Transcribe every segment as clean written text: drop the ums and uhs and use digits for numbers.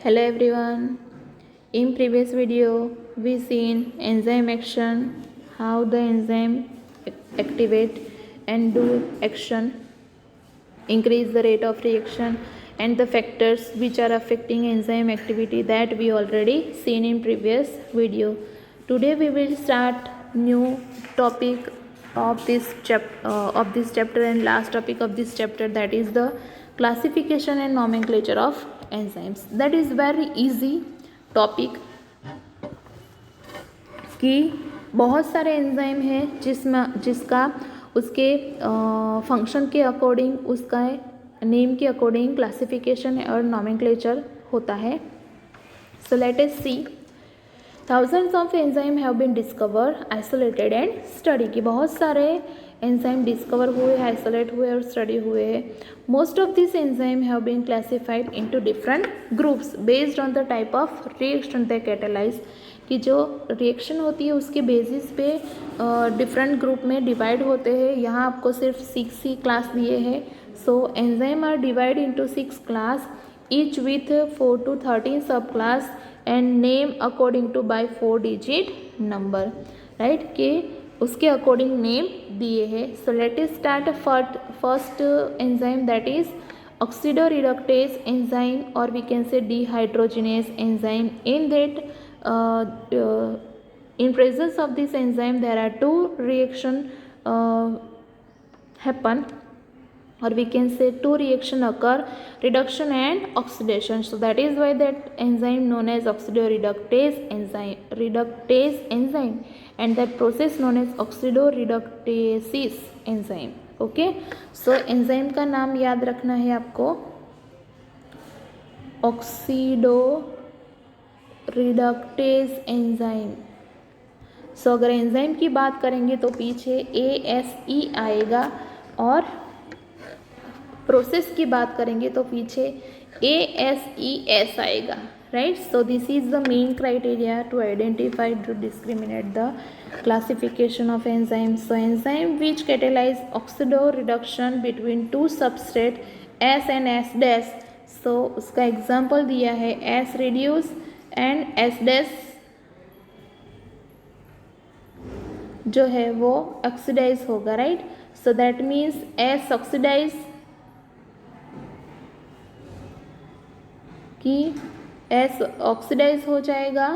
Hello everyone. In previous video, we seen enzyme action, how the enzyme activate and do action, increase the rate of reaction, and the factors which are affecting enzyme activity that we already seen in previous video. Today we will start new topic of this chapter and last topic of this chapter, that is the classification and nomenclature of enzymes. That is very easy topic कि बहुत सारे enzyme हैं जिसका उसके function के according, उसका name के according classification और नॉमेनक्लेचर होता है. So let us see. Thousands of enzyme have been discover, isolated and study. कि बहुत सारे एंजाइम डिस्कवर हुए, आइसोलेट हुए और स्टडी हुए हैं. Most of this enzyme have been classified into different groups based on the type of reaction they catalyse. कि जो रिएक्शन होती है उसके बेसिस पे डिफरेंट ग्रुप में डिवाइड होते हैं. यहाँ आपको सिर्फ 6 ही क्लास दिए हैं. So enzyme are divide into 6 class, each with 4 to 13 sub class and name according to by 4 digit number. Right, कि उसके अकॉर्डिंग नेम दिए हैं. So let us start first enzyme, that is oxidoreductase enzyme, or we can say dehydrogenase enzyme. In presence of this enzyme there are two reaction happen, or we can say two reaction occur, reduction and oxidation. So that is why that enzyme known as oxidoreductase enzyme, and that process known as oxidoreductases enzyme. Okay, so enzyme का नाम याद रखना है आपको, ऑक्सीडोरिडक्टेज enzyme. सो अगर enzyme की बात करेंगे तो पीछे ASE आएगा, और प्रोसेस की बात करेंगे तो पीछे ASES आएगा. Right, so this is the main criteria to identify, to discriminate the classification of enzymes. So enzyme which catalyze oxidoreduction between two substrate S and S dash. So उसका example दिया है S reduce and S dash जो है वो oxidise होगा. Right, so that means S oxidise, कि S oxidise हो जाएगा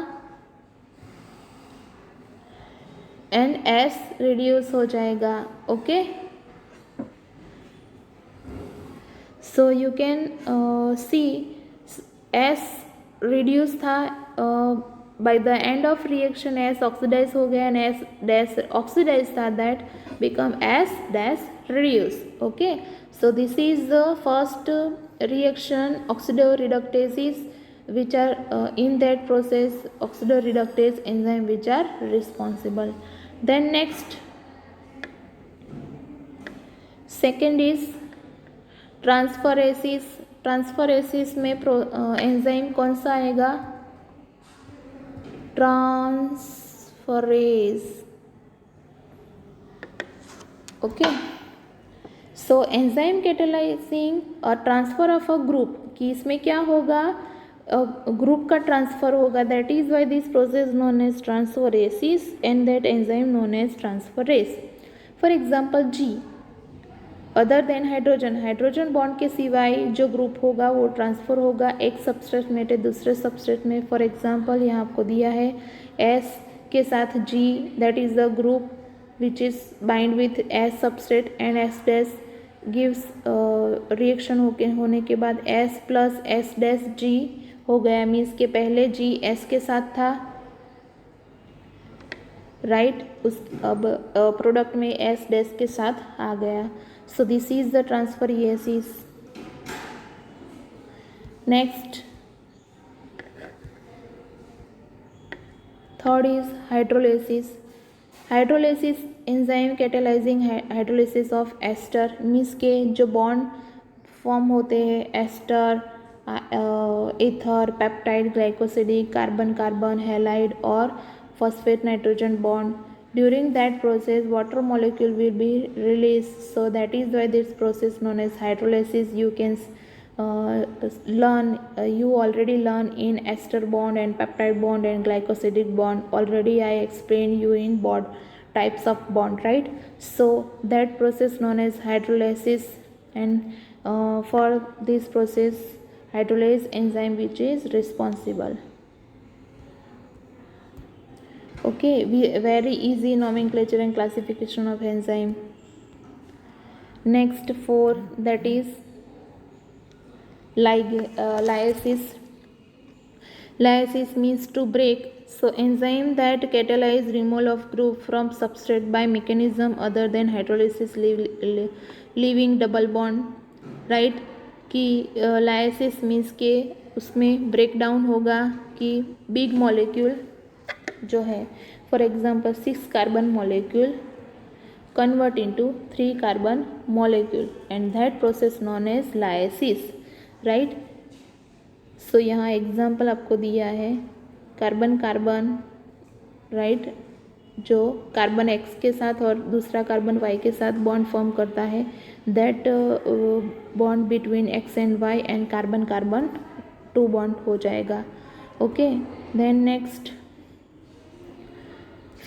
एंड S रिड्यूस हो जाएगा. Okay, so you can see S reduce था, by the end of reaction S oxidise हो गया, एंड S डैश ऑक्सीडाइज था, that become S dash reduce. Okay, so this is the first reaction, oxidoreductases, which are in that process oxidoreductase enzyme which are responsible. Then next, second is transferases. ट्रांसफरेसिस में enzyme कौन सा आएगा, transferase. Okay, सो enzyme कैटालाइजिंग और transfer of a group, कि इसमें क्या होगा, group का ट्रांसफर होगा. That is why this process known as transferases and that enzyme known as transferase. For example G, other than hydrogen, hydrogen bond के सिवाय जो ग्रुप होगा वो ट्रांसफर होगा एक सबस्ट्रेट में से दूसरे सबस्ट्रेट में. फॉर एग्जांपल यहाँ आपको दिया है S के साथ G, that is the group which is bind with S substrate, and S dash gives reaction होने के बाद S plus S dash G हो गया. मीन्स के पहले G S के साथ था. राइट, उस अब प्रोडक्ट में S डैश के साथ आ गया. So this is the transferases. Next, third is hydrolysis. Hydrolysis enzyme catalysing hydrolysis of ester. Means के जो बॉन्ड फॉर्म होते हैं ester, ether, peptide, glycosidic, carbon carbon, halide और phosphate nitrogen bond. During that process water molecule will be released, so that is why this process known as hydrolysis. You can you already learn in ester bond and peptide bond and glycosidic bond. Already I explained you in bond types of bond, right? So that process known as hydrolysis, and for this process hydrolase enzyme which is responsible. Okay, very easy nomenclature and classification of enzyme. Next 4, that is lysis. Lysis means to break. So enzyme that catalyze removal of group from substrate by mechanism other than hydrolysis, leaving double bond, right? कि lysis means के उसमें break down होगा कि big molecule जो है, for example 6 carbon molecule convert into 3 carbon molecule, and that process known as lysis, right? So यहाँ example आपको दिया है कार्बन कार्बन, राइट, जो कार्बन X के साथ और दूसरा कार्बन Y के साथ बॉन्ड फॉर्म करता है, that bond between X and Y and carbon carbon 2 bond हो जाएगा. Okay, then next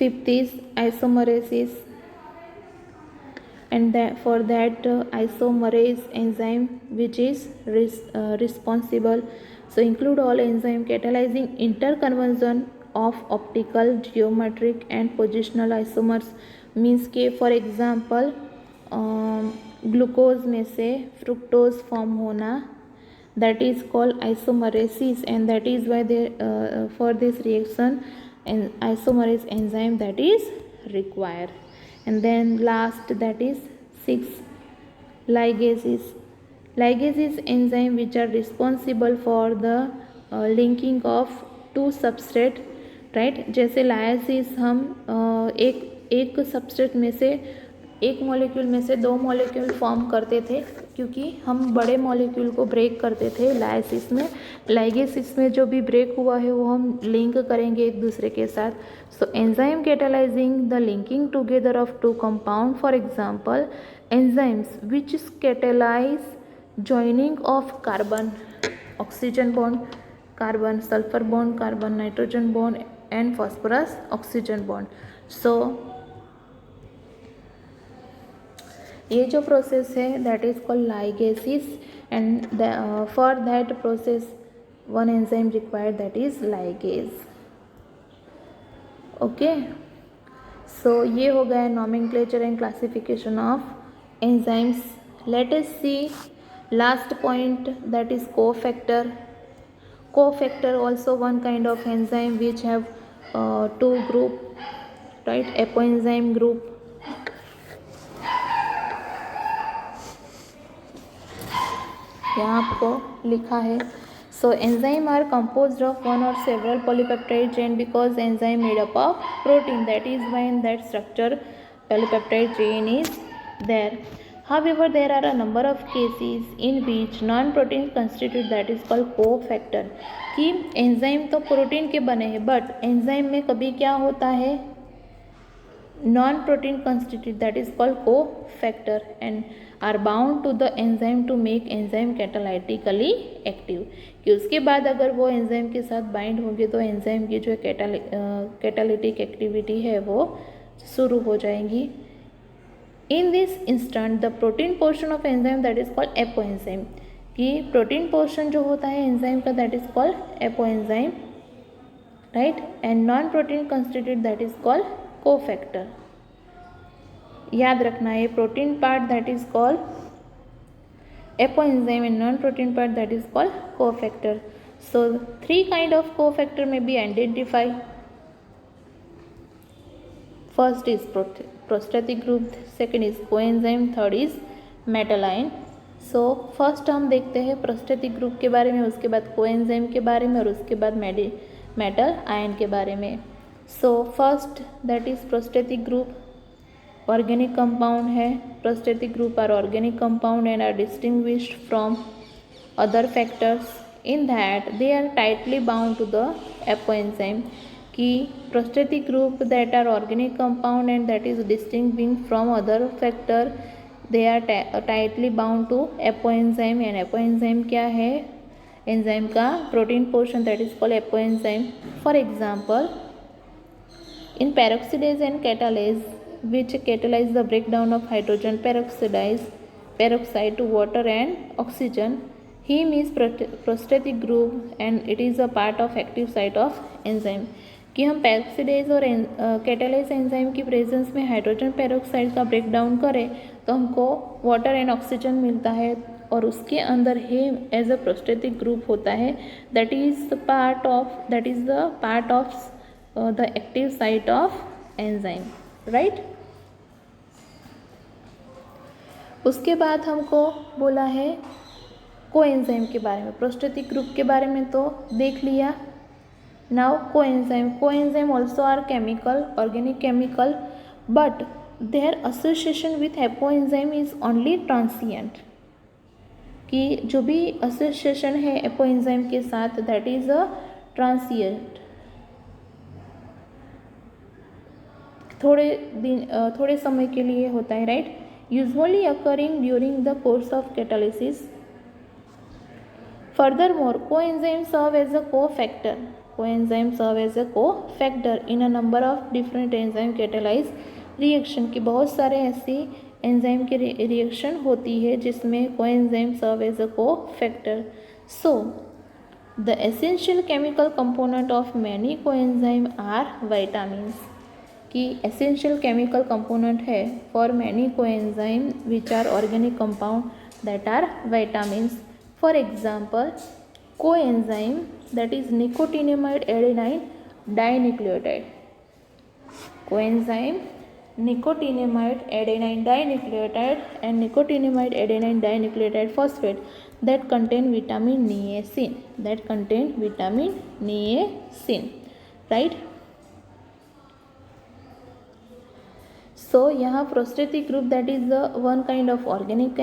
5th is isomeresis, and for that isomerase enzyme which is responsible. So include all enzyme catalyzing interconversion of optical, geometric and positional isomers. means के for example glucose में से fructose form होना, that is called isomerasis, and that is why for this reaction an isomerase enzyme that is required. And then last, that is 6, ligases. Ligases enzyme which are responsible for the linking of 2 substrate, right? जैसे lysis हम एक substrate में से, एक molecule में से 2 molecule form करते थे, क्योंकि हम बड़े मॉलिक्यूल को ब्रेक करते थे लाइसिस में. लाइगेसिस में जो भी ब्रेक हुआ है वो हम लिंक करेंगे एक दूसरे के साथ. So enzyme catalysing the linking together of 2 compound, for example enzymes which catalyse joining of carbon oxygen bond, carbon sulphur bond, carbon nitrogen bond and phosphorus oxygen bond. So ये जो प्रोसेस है that is called ligases, and for that process one enzyme required that is ligase. Okay, so ये हो गया nomenclature and classification of enzymes. Let us see last point, that is cofactor. Cofactor also one kind of enzyme which have 2 group, right? Apoenzyme group. यहाँ आपको लिखा है. So enzyme are composed of one or several polypeptide chain because enzyme made up of protein. That is why in that structure polypeptide chain is there. However, there are a number of cases in which non-protein constitute, that is called cofactor. कि enzyme तो protein के बने हैं, but enzyme में कभी क्या होता है, non protein constitute, that is called cofactor, and are bound to the enzyme to make enzyme catalytically active. कि उसके बाद अगर वो एंजाइम के साथ बाइंड होंगे तो एंजाइम की जो कैटालिटिक एक्टिविटी है वो शुरू हो जाएंगी. In this instant the protein portion of enzyme that is called apoenzyme. कि प्रोटीन पोर्शन जो होता है एंजाइम का that is called apoenzyme, right, and non protein constitute that is called cofactor. याद रखना है, protein part that is called apoenzyme and non protein part that is called cofactor. So 3 kind of cofactor may be identified. First is prosthetic group, second is coenzyme, third is metal ion. So first हम देखते हैं prosthetic group के बारे में, उसके बाद coenzyme के बारे में और उसके बाद मेटल आयन के बारे में. So first that is prosthetic group. Organic compound है. Prosthetic group are organic compound and are distinguished from other factors in that they are tightly bound to the apoenzyme. कि prosthetic group that are organic compound and that is distinguished from other factor they are tightly bound to apoenzyme, and apoenzyme क्या है, enzyme का protein portion, that is called apoenzyme. For example, in peroxidase and catalase, which catalyze the breakdown of hydrogen peroxide to water and oxygen, heme is prosthetic group and it is a part of active site of enzyme. कि हम peroxidase और catalase enzyme की presence में hydrogen peroxide का break down करें तो हमको water and oxygen मिलता है, और उसके अंदर हेम एज अ प्रोस्थेटिक ग्रुप होता है. That is the part of the active site of enzyme, right. उसके बाद हमको बोला है कोएंजाइम के बारे में. प्रोस्थेटिक ग्रुप के बारे में तो देख लिया. Now coenzyme also are chemical, organic chemical, but their association with apoenzyme is only transient. कि जो भी एसोसिएशन है एपोएंजाइम के साथ, दैट इज अ ट्रांसिएंट. थोड़े समय के लिए होता है, right. Usually occurring during the course of catalysis. Furthermore coenzyme serve as a cofactor in a number of different enzyme catalyse reaction. की बहुत सारे ऐसी एंजाइम की रिएक्शन होती है जिसमें coenzyme serve as a cofactor. So the essential chemical component of many coenzyme are vitamins. कि essential chemical component है for many coenzyme which are organic compound, that are vitamins. For example, coenzyme that is nicotinamide adenine dinucleotide. Coenzyme nicotinamide adenine dinucleotide and nicotinamide adenine dinucleotide phosphate that contain vitamin niacin, right. So यहाँ prosthetic group that is the one kind of organic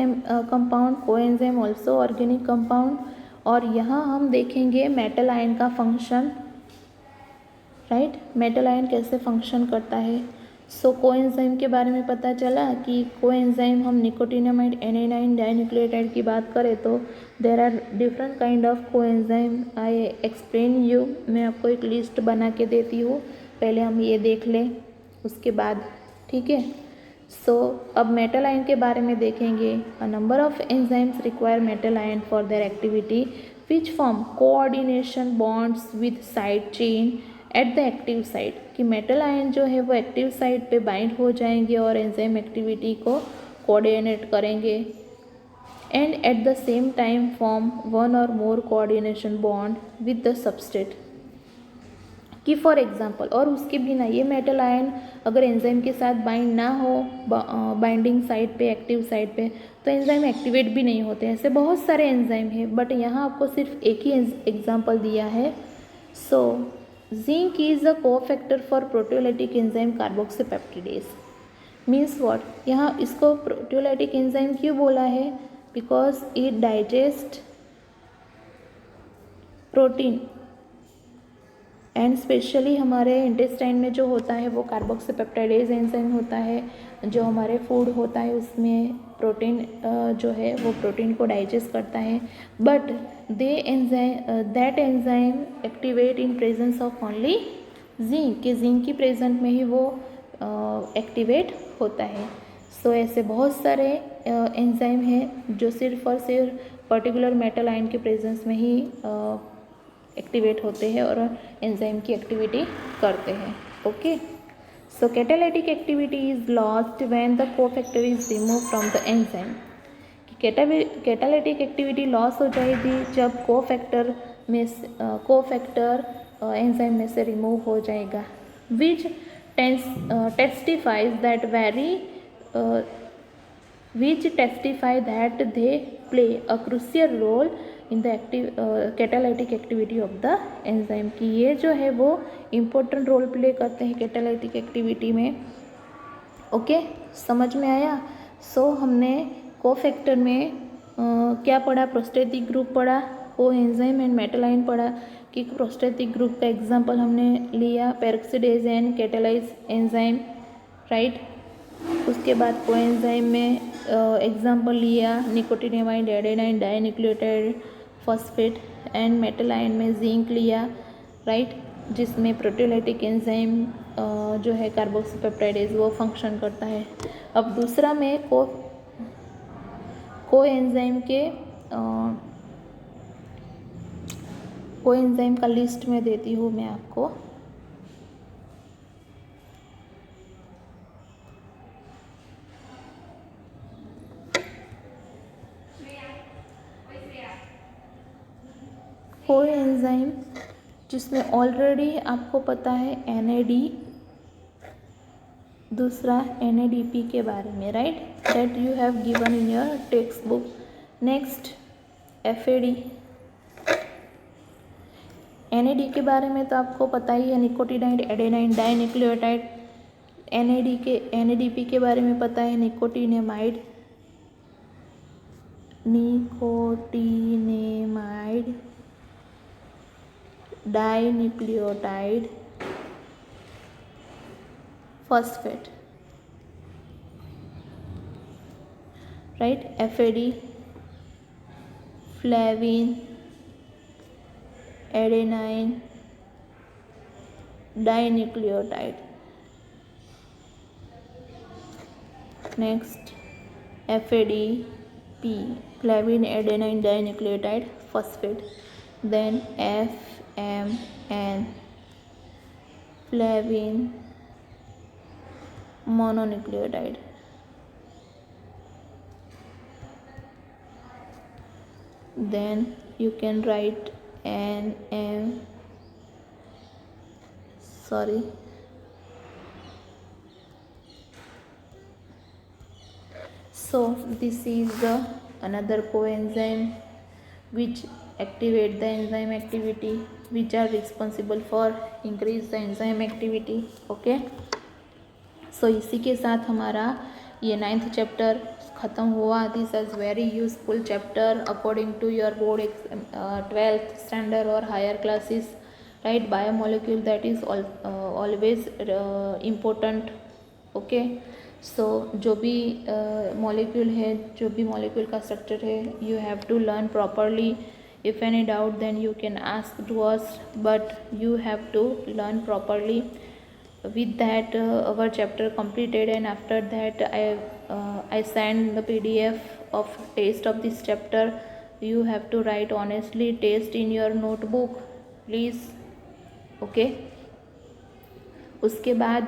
compound, coenzyme also organic compound. और यहाँ हम देखेंगे metal ion का function, right. Metal ion कैसे function करता है. सो coenzyme के बारे में पता चला कि कोएंजाइम, हम निकोटिनामाइड एडेनाइन डाइन्यूक्लियोटाइड की बात करें तो there are different kind of coenzyme. I explain you, मैं आपको एक लिस्ट बना के देती हूँ, पहले हम ये देख लें उसके बाद, ठीक है. सो अब मेटल आयन के बारे में देखेंगे. अ number of enzymes require metal ion for their activity which form coordination bonds with side chain at the active site. कि मेटल आयन जो है वो एक्टिव साइट पे बाइंड हो जाएंगे और एंजाइम एक्टिविटी को कोऑर्डिनेट करेंगे, and at the same time form one or more coordination bond with the substrate. कि फॉर एग्जांपल, और उसके बिना ये मेटल आयन अगर एंजाइम के साथ बाइंड ना हो बाइंडिंग साइट पे, एक्टिव साइट पे, तो एंजाइम एक्टिवेट भी नहीं होते. ऐसे बहुत सारे एंजाइम हैं, बट यहाँ आपको सिर्फ एक ही एग्जांपल दिया है. So zinc is a cofactor for proteolytic enzyme carboxypeptidase. Means what, यहाँ इसको प्रोटियोलाइटिक एंजाइम क्यों बोला है, because it digest protein, and specially हमारे इंटेस्टाइन में जो होता है वो कार्बोक्सीपेप्टाइडेज एंजाइम होता है. जो हमारे फूड होता है उसमें प्रोटीन जो है वो प्रोटीन को डाइजेस्ट करता है, but that enzyme activate in presence of only zinc. कि जिंक की प्रेजेंट में ही वो एक्टिवेट होता है. सो ऐसे बहुत सारे एंजाइम हैं जो सिर्फ और सिर्फ पर्टिकुलर मेटल आयन के प्रेजेंस में ही एक्टिवेट होते हैं और एंजाइम की एक्टिविटी करते हैं. Okay. So catalytic activity is lost when the cofactor is remove from the enzyme. Catalytic activity loss हो जाएगी जब कोफैक्टर एंजाइम में से रिमूव हो जाएगा, which testifies that they play a crucial role in the catalytic activity of the enzyme. की ये जो है वो इम्पोर्टेंट रोल प्ले करते हैं कैटालिटिक एक्टिविटी में. ओके, समझ में आया. सो हमने कोफैक्टर में क्या पढ़ा, प्रोस्थेटिक ग्रुप पढ़ा, को एंजाइम एंड मेटल आयन पढ़ा. कि प्रोस्थेटिक ग्रुप का एग्जांपल हमने लिया peroxidase and catalyse enzyme, right. उसके बाद कोएंजाइम में एग्जाम्पल लिया nicotinamide, adenine dinucleotide phosphate and metal ion में जिंक लिया, राइट, जिसमें प्रोटियोलाइटिक एंजाइम जो है कार्बोक्सीपेप्टाइडेज वो फंक्शन करता है। अब दूसरा में कोएंजाइम का लिस्ट में देती हूँ मैं आपको। कोएंजाइम जिसमें ऑलरेडी आपको पता है NAD, दूसरा NADP के बारे में, right, that you have given in your text book. Next FAD। NAD के बारे में तो आपको पता ही है, निकोटिनाइड एडेनाइन डाइन्यूक्लियोटाइड। NADP के बारे में पता है, nicotinamide dinucleotide phosphate, right. FAD flavin adenine dinucleotide. Next FADP flavin adenine dinucleotide phosphate. Then FMN flavin mononucleotide. Then you can write So this is another coenzyme which activate the enzyme activity, which are responsible for increase the enzyme activity. Okay, so इसी के साथ हमारा ये 9th chapter ख़त्म हुआ। This is very useful chapter according to your board 12th standard और higher classes, right. Biomolecule that is always important. Okay, so जो भी मॉलिक्यूल है, जो भी मॉलिक्यूल का स्ट्रक्चर है, you have to learn properly. If any doubt then you can ask to us, but you have to learn properly. With that our chapter completed, and after that I send the PDF of test of this chapter. You have to write honestly test in your notebook, please. Okay, उसके बाद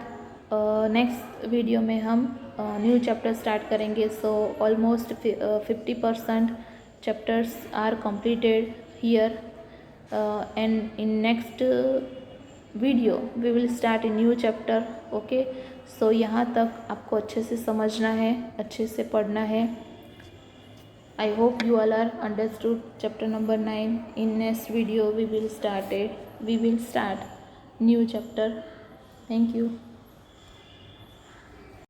next video में हम new chapter start करेंगे। So almost 50% chapters are completed here, and in next video we will start a new chapter. Okay, so यहाँ तक आपको अच्छे से समझना है, अच्छे से पढ़ना है। I hope you all are understood chapter number 9। In next video we will start new chapter. Thank you.